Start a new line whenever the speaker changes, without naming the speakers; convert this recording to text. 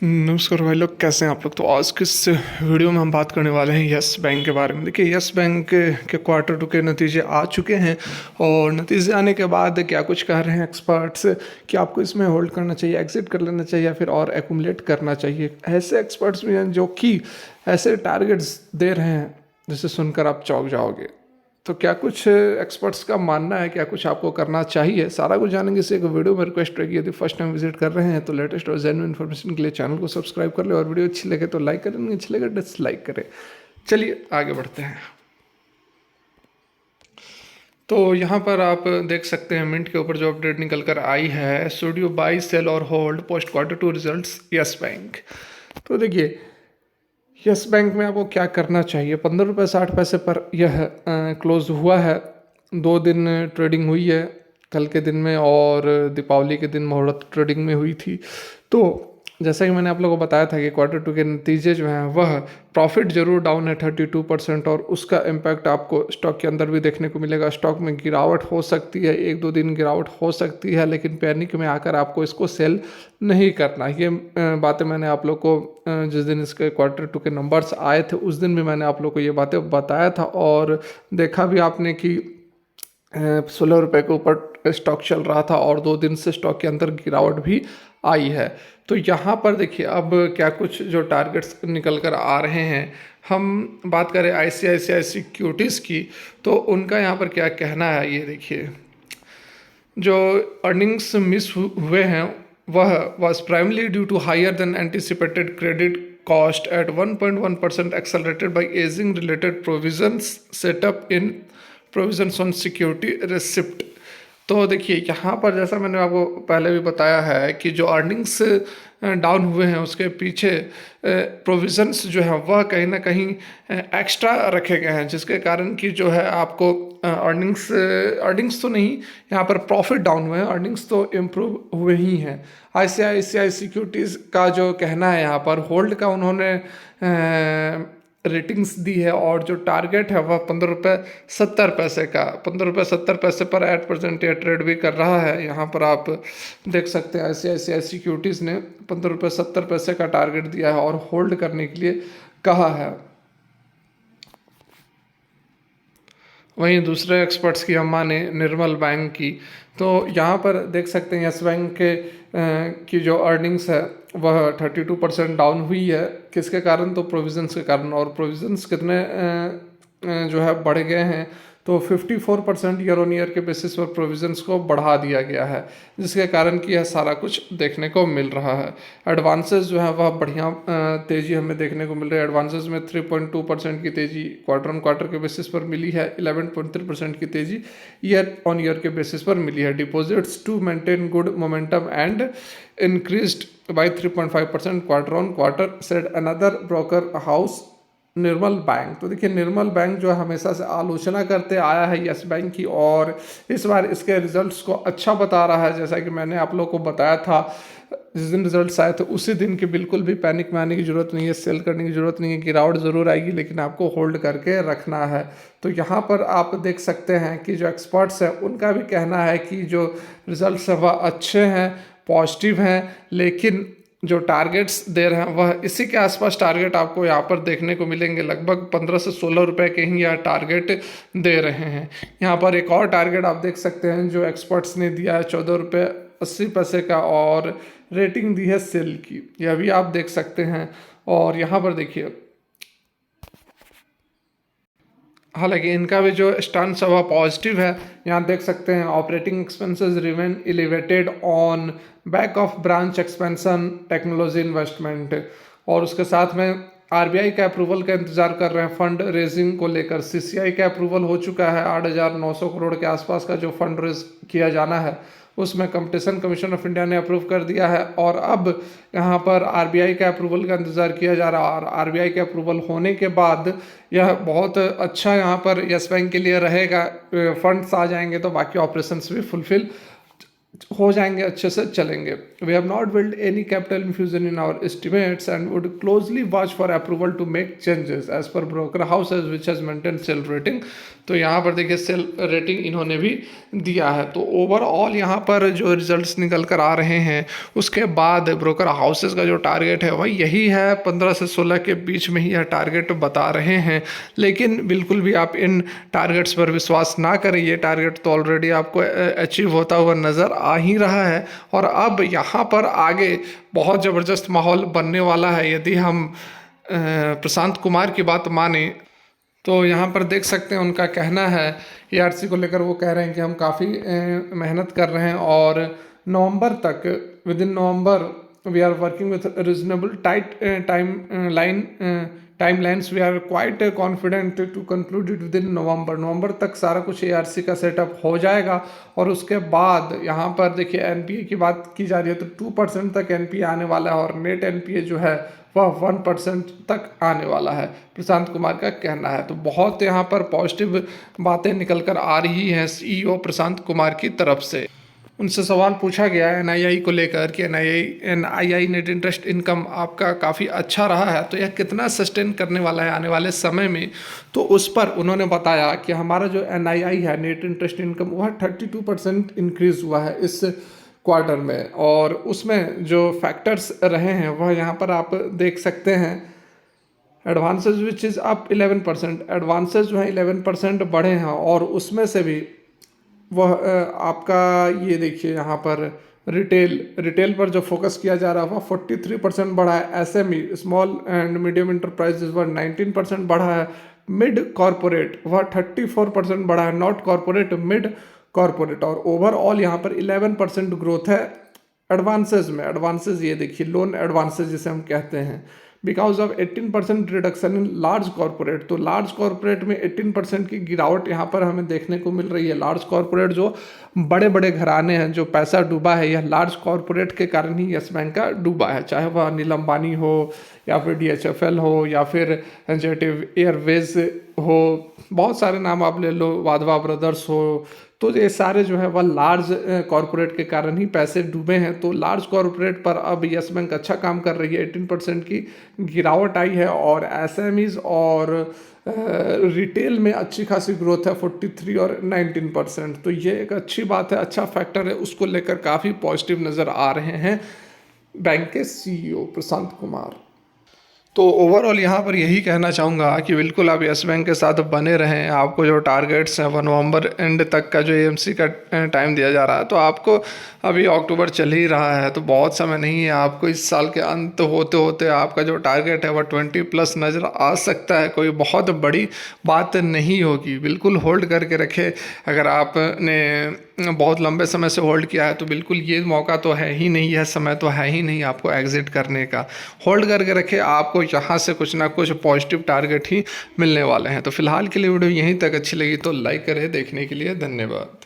नमस्कार भाई लोग, कैसे हैं आप लोग। तो आज के इस वीडियो में हम बात करने वाले हैं यस बैंक के बारे में। देखिए, यस बैंक के क्वार्टर टू के नतीजे आ चुके हैं और नतीजे आने के बाद क्या कुछ कह रहे हैं एक्सपर्ट्स कि आपको इसमें होल्ड करना चाहिए, एग्जिट कर लेना चाहिए या फिर और एक्यूमुलेट करना चाहिए। ऐसे एक्सपर्ट्स भी हैं जो कि ऐसे टारगेट्स दे रहे हैं जिसे सुनकर आप चौंक जाओगे। तो क्या कुछ एक्सपर्ट्स का मानना है, क्या कुछ आपको करना चाहिए, सारा कुछ जानेंगे इस एक वीडियो में। रिक्वेस्ट रहेगी, यदि फर्स्ट टाइम विजिट कर रहे हैं तो लेटेस्ट और जेन्युइन इन्फॉर्मेशन के लिए चैनल को सब्सक्राइब कर ले और वीडियो अच्छी लगे तो लाइक करें, नहीं अच्छी लगे डिसलाइक करें। चलिए आगे बढ़ते हैं। तो यहाँ पर आप देख सकते हैं मिंट के ऊपर जो अपडेट निकल कर आई है, स्टूडियो बाई सेल और hold post quarter two results Yes Bank. तो देखिए, यस बैंक में आपको क्या करना चाहिए। 15 रुपये 60 पैसे पर यह क्लोज हुआ है। 2 दिन ट्रेडिंग हुई है, कल के दिन में और दीपावली के दिन मुहूर्त ट्रेडिंग में हुई थी। तो जैसा कि मैंने आप लोगों को बताया था कि क्वार्टर टू के नतीजे जो हैं वह प्रॉफिट जरूर डाउन है 32% और उसका इम्पैक्ट आपको स्टॉक के अंदर भी देखने को मिलेगा। स्टॉक में गिरावट हो सकती है, 1-2 दिन गिरावट हो सकती है, लेकिन पैनिक में आकर आपको इसको सेल नहीं करना। ये बातें मैंने आप लोग को जिस दिन इसके क्वार्टर टू के नंबर्स आए थे उस दिन भी मैंने आप लोग को ये बातें बताया था और देखा भी आपने कि 16 रुपये के ऊपर स्टॉक चल रहा था और 2 दिन से स्टॉक के अंदर गिरावट भी आई है। तो यहाँ पर देखिए, अब क्या कुछ जो टारगेट्स निकल कर आ रहे हैं, हम बात करें आईसीआईसीआई सिक्योरिटीज़ की, तो उनका यहाँ पर क्या कहना है ये देखिए। जो अर्निंग्स मिस हुए हैं वह was primarily due to higher than anticipated credit cost at 1.1% accelerated by aging related provisions set up in provisions on security receipt। तो देखिए, यहाँ पर जैसा मैंने आपको पहले भी बताया है कि जो अर्निंग्स डाउन हुए हैं उसके पीछे प्रोविजंस जो है वह कहीं ना कहीं एक्स्ट्रा रखे गए हैं, जिसके कारण कि जो है आपको अर्निंग्स तो नहीं, यहाँ पर प्रॉफिट डाउन हुए हैं, अर्निंग्स तो इम्प्रूव हुए ही हैं। आईसीआईसीआई सिक्योरिटीज़ का जो कहना है, यहाँ पर होल्ड का उन्होंने रेटिंग्स दी है और जो टारगेट है वह 15 रुपये 70 पैसे का, 15 रुपये 70 पैसे पर एट परसेंट यह ट्रेड भी कर रहा है। यहाँ पर आप देख सकते हैं आईसीआईसीआई सिक्योरिटीज़ ने 15 रुपये 70 पैसे का टारगेट दिया है और होल्ड करने के लिए कहा है। वहीं दूसरे एक्सपर्ट्स की हम माने निर्मल बैंक की, तो यहाँ पर देख सकते हैं यस बैंक के की जो अर्निंग्स है वह 32% डाउन हुई है। किसके कारण? तो प्रोविजंस के कारण। और प्रोविजंस कितने जो है बढ़ गए हैं, तो 54% ईयर ऑन ईयर के बेसिस पर प्रोविजंस को बढ़ा दिया गया है, जिसके कारण कि यह सारा कुछ देखने को मिल रहा है। एडवांसेस जो है वह बढ़िया तेज़ी हमें देखने को मिल रही है। एडवांसेस में 3.2% की तेज़ी क्वार्टर ऑन क्वार्टर के बेसिस पर मिली है, 11.3% की तेज़ी ईयर ऑन ईयर के बेसिस पर मिली है। Deposits to maintain good momentum and increased by 3.5% quarter on quarter, said another broker house Nirmal Bang. तो देखिए, निर्मल बैंक जो हमेशा से आलोचना करते आया है यस बैंक की और इस बार इसके रिजल्ट्स को अच्छा बता रहा है। जैसा कि मैंने आप लोगों को बताया था, जिस दिन रिजल्ट्स आए थे उसी दिन की बिल्कुल भी पैनिक में आने की ज़रूरत नहीं है, सेल करने की ज़रूरत नहीं है। गिरावट ज़रूर आएगी लेकिन आपको होल्ड करके रखना है। तो यहाँ पर आप देख सकते हैं कि जो एक्सपर्ट्स हैं उनका भी कहना है कि जो रिजल्ट्स हैं वह अच्छे हैं, पॉजिटिव हैं, लेकिन जो टारगेट्स दे रहे हैं वह इसी के आसपास टारगेट आपको यहाँ पर देखने को मिलेंगे। लगभग 15 से 16 रुपए के ही यह टारगेट दे रहे हैं। यहाँ पर एक और टारगेट आप देख सकते हैं जो एक्सपर्ट्स ने दिया है 14 रुपये 80 पैसे का और रेटिंग दी है सेल की, यह भी आप देख सकते हैं। और यहाँ पर देखिए, हालांकि इनका भी जो स्टांस है वह पॉजिटिव है। यहाँ देख सकते हैं operating expenses remain elevated on back of branch expansion technology investment, और उसके साथ में आरबीआई का अप्रूवल का इंतजार कर रहे हैं फंड रेजिंग को लेकर। सीसीआई का अप्रूवल हो चुका है, 8,900 करोड़ के आसपास का जो फंड रेज किया जाना है उसमें कंपटीशन कमीशन ऑफ इंडिया ने अप्रूव कर दिया है और अब यहाँ पर आरबीआई का अप्रूवल का इंतज़ार किया जा रहा है। और आरबीआई के अप्रूवल होने के बाद यह बहुत अच्छा यहाँ पर यस बैंक के लिए रहेगा। फंड्स आ जाएंगे तो बाकी ऑपरेशंस भी फुलफिल हो जाएंगे, अच्छे से चलेंगे। We have not build any capital infusion in our estimates and would closely watch for approval to make changes as per broker houses which has maintain self rating. तो यहाँ पर देखिए सेल्फ रेटिंग इन्होंने भी दिया है। तो ओवरऑल यहाँ पर जो रिजल्ट्स निकल कर आ रहे हैं उसके बाद ब्रोकर हाउसेज का जो टारगेट है वही यही है, 15 से 16 के बीच में ही यह टारगेट बता रहे हैं। लेकिन बिल्कुल भी आप इन टारगेट्स पर विश्वास ना करें, ये टारगेट तो ऑलरेडी आपको अचीव होता हुआ नज़र आ ही रहा है। और अब यहाँ पर आगे बहुत ज़बरदस्त माहौल बनने वाला है यदि हम प्रशांत कुमार की बात माने। तो यहाँ पर देख सकते हैं उनका कहना है ERC को लेकर, वो कह रहे हैं कि हम काफ़ी मेहनत कर रहे हैं और नवंबर तक, within November we are working with reasonable tight timelines, we are quite confident to conclude it within November तक सारा कुछ ERC का सेटअप हो जाएगा। और उसके बाद यहाँ पर देखिए NPA की बात की जा रही है तो 2% तक NPA आने वाला है और नेट NPA जो है वह 1% तक आने वाला है, प्रशांत कुमार का कहना है। तो बहुत यहाँ पर पॉजिटिव बातें निकल कर आ रही हैं CEO प्रशांत कुमार की तरफ से। उनसे सवाल पूछा गया है NII को लेकर कि NII नेट इंटरेस्ट इनकम आपका काफ़ी अच्छा रहा है, तो यह कितना सस्टेन करने वाला है आने वाले समय में। तो उस पर उन्होंने बताया कि हमारा जो NII है नेट इंटरेस्ट इनकम वह 32% इंक्रीज़ हुआ है इस क्वार्टर में। और उसमें जो फैक्टर्स रहे हैं वह यहाँ पर आप देख सकते हैं। Advances which is up 11%, advances जो है 11% बढ़े हैं और उसमें से भी वह आपका ये देखिए यहाँ पर रिटेल पर जो फोकस किया जा रहा है वह 43% बढ़ा है। SME small and medium enterprises वह 19% बढ़ा है। मिड कॉरपोरेट वह 34% बढ़ा है, नॉट कॉरपोरेट मिड कॉरपोरेट। और ओवरऑल यहाँ पर 11% ग्रोथ है एडवांसेज में। एडवांसेज ये देखिए लोन एडवांसेज जिसे हम कहते हैं, because of 18% reduction in large corporate. तो लार्ज कॉरपोरेट में 18% की गिरावट यहाँ पर हमें देखने को मिल रही है। लार्ज कॉरपोरेट जो बड़े बड़े घराने हैं जो पैसा डूबा है, यह लार्ज कॉरपोरेट के कारण ही यस बैंक का डूबा है, चाहे वह अनिल अंबानी हो या फिर DHFL हो या फिर जेट एयरवेज हो, बहुत सारे नाम आप ले लो, वाधवा ब्रदर्स हो। तो ये सारे जो है वह लार्ज कॉरपोरेट के कारण ही पैसे डूबे हैं। तो लार्ज कॉरपोरेट पर अब यस बैंक अच्छा काम कर रही है, 18% की गिरावट आई है। और SMEs और रिटेल में अच्छी खासी ग्रोथ है, 43 और 19%। तो ये एक अच्छी बात है, अच्छा फैक्टर है, उसको लेकर काफ़ी पॉजिटिव नज़र आ रहे हैं बैंक के CEO प्रशांत कुमार। तो ओवरऑल यहाँ पर यही कहना चाहूँगा कि बिल्कुल आप यस बैंक के साथ बने रहें। आपको जो टारगेट्स हैं वह नवंबर एंड तक का जो AMC का टाइम दिया जा रहा है, तो आपको अभी अक्टूबर चल ही रहा है, तो बहुत समय नहीं है। आपको इस साल के अंत होते होते आपका जो टारगेट है वह 20+ नज़र आ सकता है। कोई बहुत बड़ी बात नहीं होगी, बिल्कुल होल्ड करके रखे। अगर आपने बहुत लंबे समय से होल्ड किया है तो बिल्कुल ये मौका तो है ही नहीं, यह समय तो है ही नहीं आपको एग्जिट करने का। होल्ड करके रखे, आपको यहाँ से कुछ ना कुछ पॉजिटिव टारगेट ही मिलने वाले हैं। तो फिलहाल के लिए वीडियो यहीं तक अच्छी लगी तो लाइक करें। देखने के लिए धन्यवाद।